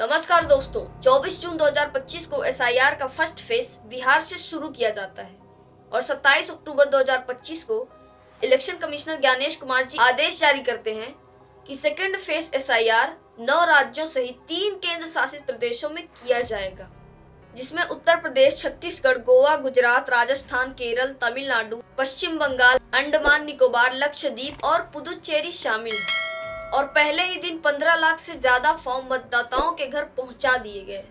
नमस्कार दोस्तों, 24 जून 2025 को एसआईआर का फर्स्ट फेज बिहार से शुरू किया जाता है और 27 अक्टूबर 2025 को इलेक्शन कमिश्नर ज्ञानेश कुमार जी आदेश जारी करते हैं कि सेकेंड फेज एसआईआर 9 राज्यों सहित 3 केंद्र शासित प्रदेशों में किया जाएगा, जिसमें उत्तर प्रदेश, छत्तीसगढ़, गोवा, गुजरात, राजस्थान, केरल, तमिलनाडु, पश्चिम बंगाल, अंडमान निकोबार, लक्षद्वीप और पुदुचेरी शामिल है। और पहले ही दिन 15 लाख से ज्यादा फॉर्म मतदाताओं के घर पहुंचा दिए गए।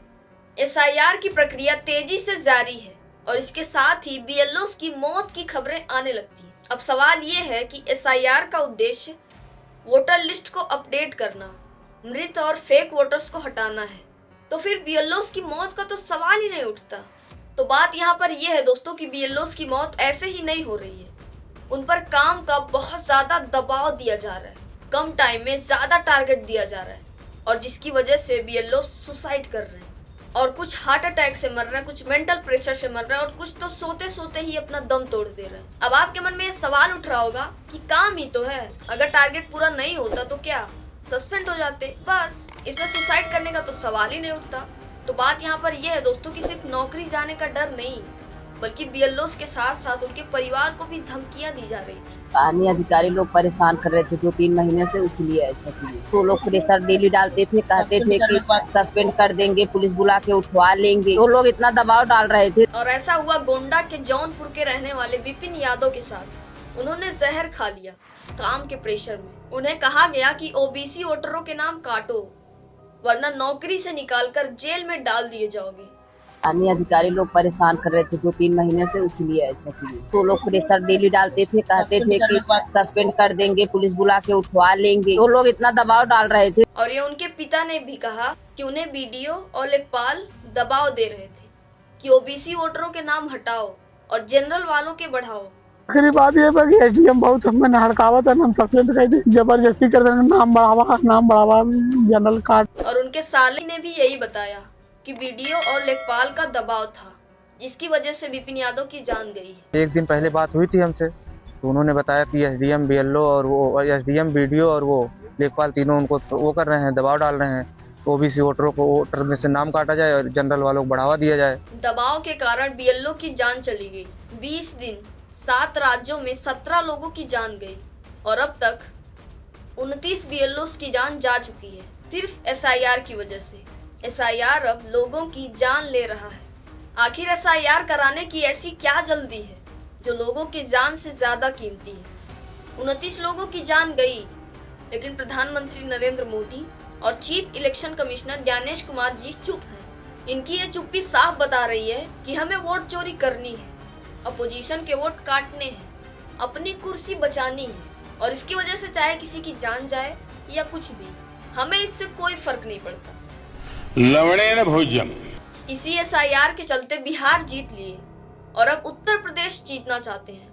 एसआईआर की प्रक्रिया तेजी से जारी है और इसके साथ ही बीएलओस की मौत की खबरें आने लगती हैं। अब सवाल ये है कि एसआईआर का उद्देश्य वोटर लिस्ट को अपडेट करना, मृत और फेक वोटर्स को हटाना है, तो फिर बीएलओस की मौत का तो सवाल ही नहीं उठता। तो बात यहाँ पर यह है दोस्तों कि बीएलओस की मौत ऐसे ही नहीं हो रही है, उन पर काम का बहुत ज्यादा दबाव दिया जा रहा है, कम टाइम में ज्यादा टारगेट दिया जा रहा है और जिसकी वजह से बीएलओ सुसाइड कर रहे हैं और कुछ हार्ट अटैक से मर रहे हैं, कुछ मेंटल प्रेशर से मर रहे हैं और कुछ तो सोते सोते ही अपना दम तोड़ दे रहे हैं। अब आपके मन में ये सवाल उठ रहा होगा कि काम ही तो है, अगर टारगेट पूरा नहीं होता तो क्या सस्पेंड हो जाते, बस इसमें सुसाइड करने का तो सवाल ही नहीं उठता। तो बात यहाँ पर यह है दोस्तों कि सिर्फ नौकरी जाने का डर नहीं, बल्कि बीएलओस के साथ साथ उनके परिवार को भी धमकियां दी जा रही थी। स्थानीय अधिकारी लोग परेशान कर रहे थे 2-3 महीने से, इसलिए ऐसा किए। तो लोग प्रेशर डेली डालते थे, कहते थे कि सस्पेंड कर देंगे, पुलिस बुला के उठवा लेंगे, तो लोग इतना दबाव डाल रहे थे। और ऐसा हुआ गोंडा के जौनपुर के रहने वाले विपिन यादव के साथ। उन्होंने जहर खा लिया काम के प्रेशर में। उन्हें कहा गया कि ओबीसी वोटरों के नाम काटो वरना नौकरी से निकालकर जेल में डाल दिए जाओगे। स्थानीय अधिकारी लोग परेशान कर रहे थे 2-3 महीने से, इसलिए ऐसा किए। तो लोग प्रेशर डेली डालते थे, कहते थे कि सस्पेंड कर देंगे, पुलिस बुला के उठवा लेंगे, तो लोग इतना दबाव डाल रहे थे। और ये उनके पिता ने भी कहा कि उन्हें बीडीओ और लेखपाल दबाव दे रहे थे कि ओबीसी वोटरों के नाम हटाओ और जनरल वालों के बढ़ाओ। आखिरी बात ये है कि एसडीएम बहुत हमें हड़कावत है, हम सस्पेंड कर दी, जबरदस्ती कर रहे, नाम बढ़ावा जनरल कार्ड। और उनके साली ने भी यही बताया कि बीडीओ और लेखपाल का दबाव था, जिसकी वजह से विपिन यादव की जान गई है। एक दिन पहले बात हुई थी हमसे, तो उन्होंने बताया कि एसडीएम, बीएलओ और वो एसडीएम, बीडीओ और वो लेखपाल तीनों उनको वो कर रहे हैं, दबाव डाल रहे हैं, ओबीसी वोटरों को वोटर में से नाम काटा जाए और जनरल वालों को बढ़ावा दिया जाए। दबाव के कारण बीएलओ की जान चली गई। 20 दिन 7 राज्यों में 17 लोगों की जान गई और अब तक 29 बीएलओ की जान जा चुकी है, सिर्फ एसआईआर की वजह से। एसआईआर अब लोगों की जान ले रहा है। आखिर एसआईआर कराने की ऐसी क्या जल्दी है जो लोगों की जान से ज्यादा कीमती है। 29 लोगों की जान गई, लेकिन प्रधानमंत्री नरेंद्र मोदी और chief election commissioner Gyanesh Kumar ji चुप हैं। इनकी ये चुप्पी साफ बता रही है कि हमें वोट चोरी करनी है, अपोजिशन के वोट काटने हैं, अपनी कुर्सी बचानी है और इसकी वजह से चाहे किसी की जान जाए या कुछ भी, हमें इससे कोई फर्क नहीं पड़ता। लवणेन भोज्यम। इसी एसआईआर के चलते बिहार जीत लिए और अब उत्तर प्रदेश जीतना चाहते हैं।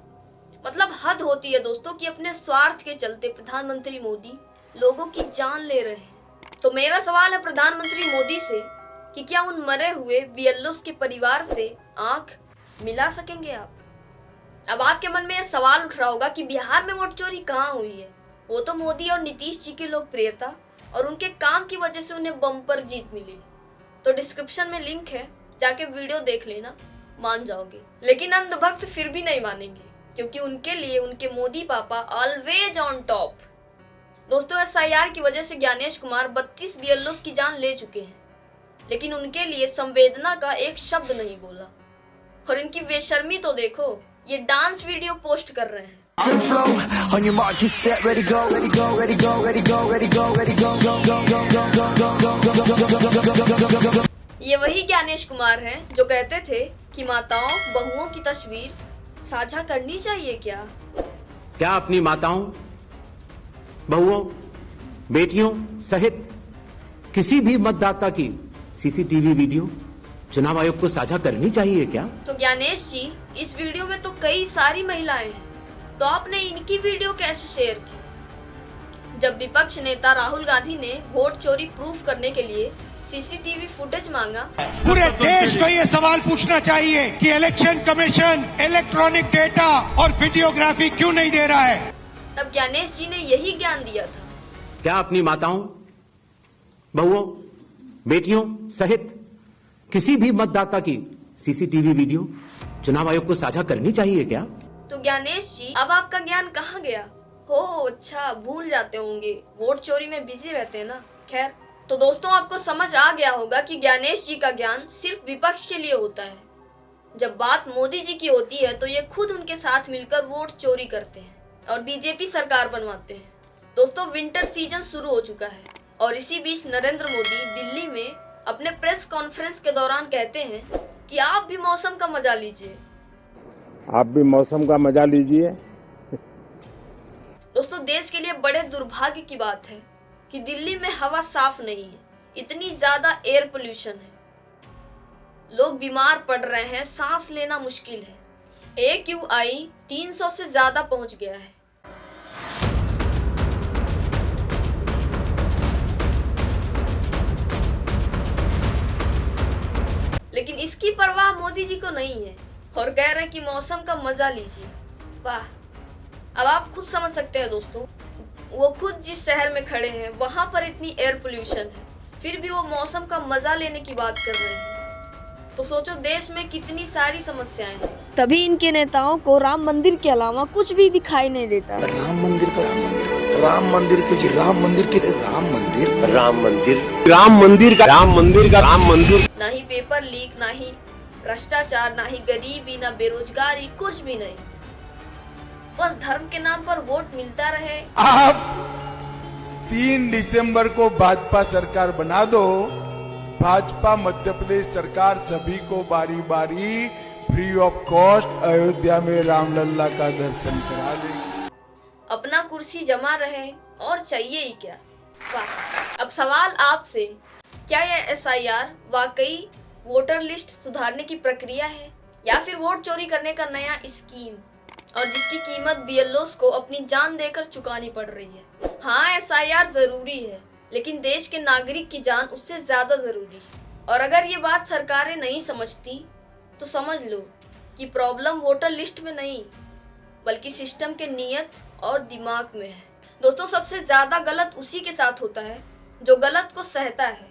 मतलब हद होती है दोस्तों कि अपने स्वार्थ के चलते प्रधानमंत्री मोदी लोगों की जान ले रहे हैं। तो मेरा सवाल है प्रधानमंत्री मोदी से कि क्या उन मरे हुए बीएलओस के परिवार से आंख मिला सकेंगे आप? अब आपके मन में यह सवाल उठ रहा होगा कि बिहार में वोट चोरी कहाँ हुई है? वो तो मोदी और नीतीश जी की लोकप्रियता और उनके काम की वजह से उन्हें बम्पर जीत मिली। तो डिस्क्रिप्शन में लिंक है, जाके वीडियो देख लेना, मान जाओगे। लेकिन अंधभक्त फिर भी नहीं मानेंगे, क्योंकि उनके लिए उनके मोदी पापा ऑलवेज ऑन टॉप। दोस्तों, एसआईआर की वजह से ज्ञानेश कुमार 32 बीएलओ की जान ले चुके हैं, लेकिन उनके लिए संवेदना का एक शब्द नहीं बोला। और इनकी बेशर्मी तो देखो, ये डांस वीडियो पोस्ट कर रहे हैं। ये वही ज्ञानेश कुमार हैं जो कहते थे कि माताओं बहुओं की तस्वीर साझा करनी चाहिए। क्या अपनी माताओं, बहुओं, बेटियों सहित किसी भी मतदाता की सीसीटीवी वीडियो चुनाव आयोग को साझा करनी चाहिए क्या? तो ज्ञानेश जी, इस वीडियो में तो कई सारी महिलाएं हैं, तो आपने इनकी वीडियो कैसे शेयर की? जब विपक्ष नेता राहुल गांधी ने वोट चोरी प्रूफ करने के लिए सीसीटीवी फुटेज मांगा, पूरे देश को ये सवाल पूछना चाहिए कि इलेक्शन कमीशन इलेक्ट्रॉनिक डेटा और वीडियोग्राफी क्यों नहीं दे रहा है? तब ज्ञानेश जी ने यही ज्ञान दिया था। क्या अपनी माताओं, बहुओं, बेटियों सहित किसी भी मतदाता की सीसीटीवी वीडियो चुनाव आयोग को साझा करनी चाहिए क्या? तो ज्ञानेश जी, अब आपका ज्ञान कहाँ गया? हो अच्छा, भूल जाते होंगे, वोट चोरी में बिजी रहते हैं ना। खैर, तो दोस्तों आपको समझ आ गया होगा कि ज्ञानेश जी का ज्ञान सिर्फ विपक्ष के लिए होता है। जब बात मोदी जी की होती है तो ये खुद उनके साथ मिलकर वोट चोरी करते हैं और बीजेपी सरकार बनवाते हैं। दोस्तों विंटर सीजन शुरू हो चुका है और इसी बीच नरेंद्र मोदी दिल्ली में अपने प्रेस कॉन्फ्रेंस के दौरान कहते हैं कि आप भी मौसम का मजा लीजिए। आप भी मौसम का मजा लीजिए। दोस्तों देश के लिए बड़े दुर्भाग्य की बात है कि दिल्ली में हवा साफ नहीं है, इतनी ज्यादा एयर पोल्यूशन है, लोग बीमार पड़ रहे हैं, सांस लेना मुश्किल है। AQI 300 से ज्यादा पहुंच गया है। लेकिन इसकी परवाह मोदी जी को नहीं है और कह रहे हैं कि मौसम का मजा लीजिए। वाह, अब आप खुद समझ सकते हैं दोस्तों, वो खुद जिस शहर में खड़े हैं वहां पर इतनी एयर पोल्यूशन है, फिर भी वो मौसम का मजा लेने की बात कर रहे हैं। तो सोचो देश में कितनी सारी समस्याएं हैं, तभी इनके नेताओं को राम मंदिर के अलावा कुछ भी दिखाई नहीं देता। राम मंदिर के जी, राम मंदिर के राम मंदिर ना ही पेपर लीक, ना ही भ्रष्टाचार, ना ही गरीबी, ना बेरोजगारी, कुछ भी नहीं। बस धर्म के नाम पर वोट मिलता रहे। आप 3 दिसंबर को भाजपा सरकार बना दो। भाजपा मध्य प्रदेश सरकार सभी को बारी बारी फ्री ऑफ कॉस्ट अयोध्या में रामलला का दर्शन करा देगी। अपना कुर्सी जमा रहे और चाहिए ही क्या। वाह, अब सवाल आपसे, क्या यह SIR वाकई वोटर लिस्ट सुधारने की प्रक्रिया है या फिर वोट चोरी करने का नया स्कीम, और जिसकी कीमत BLOs को अपनी जान देकर चुकानी पड़ रही है? हाँ, SIR जरूरी है, लेकिन देश के नागरिक की जान उससे ज्यादा जरूरी है। और अगर ये बात सरकारें नहीं समझती तो समझ लो कि प्रॉब्लम वोटर लिस्ट में नहीं बल्कि सिस्टम के नियत और दिमाग में है। दोस्तों सबसे ज्यादा गलत उसी के साथ होता है जो गलत को सहता है।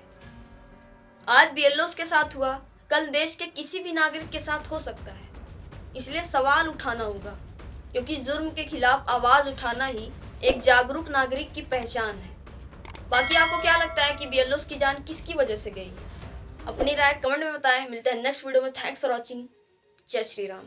आज BLOs के साथ हुआ, कल देश के किसी भी नागरिक के साथ हो सकता है। इसलिए सवाल उठाना होगा, क्योंकि जुर्म के खिलाफ आवाज उठाना ही एक जागरूक नागरिक की पहचान है। बाकी आपको क्या लगता है कि BLOs की जान किसकी वजह से गई? अपनी राय कमेंट में बताएं। मिलते हैं नेक्स्ट वीडियो में। Thanks for watching. जय श्री राम।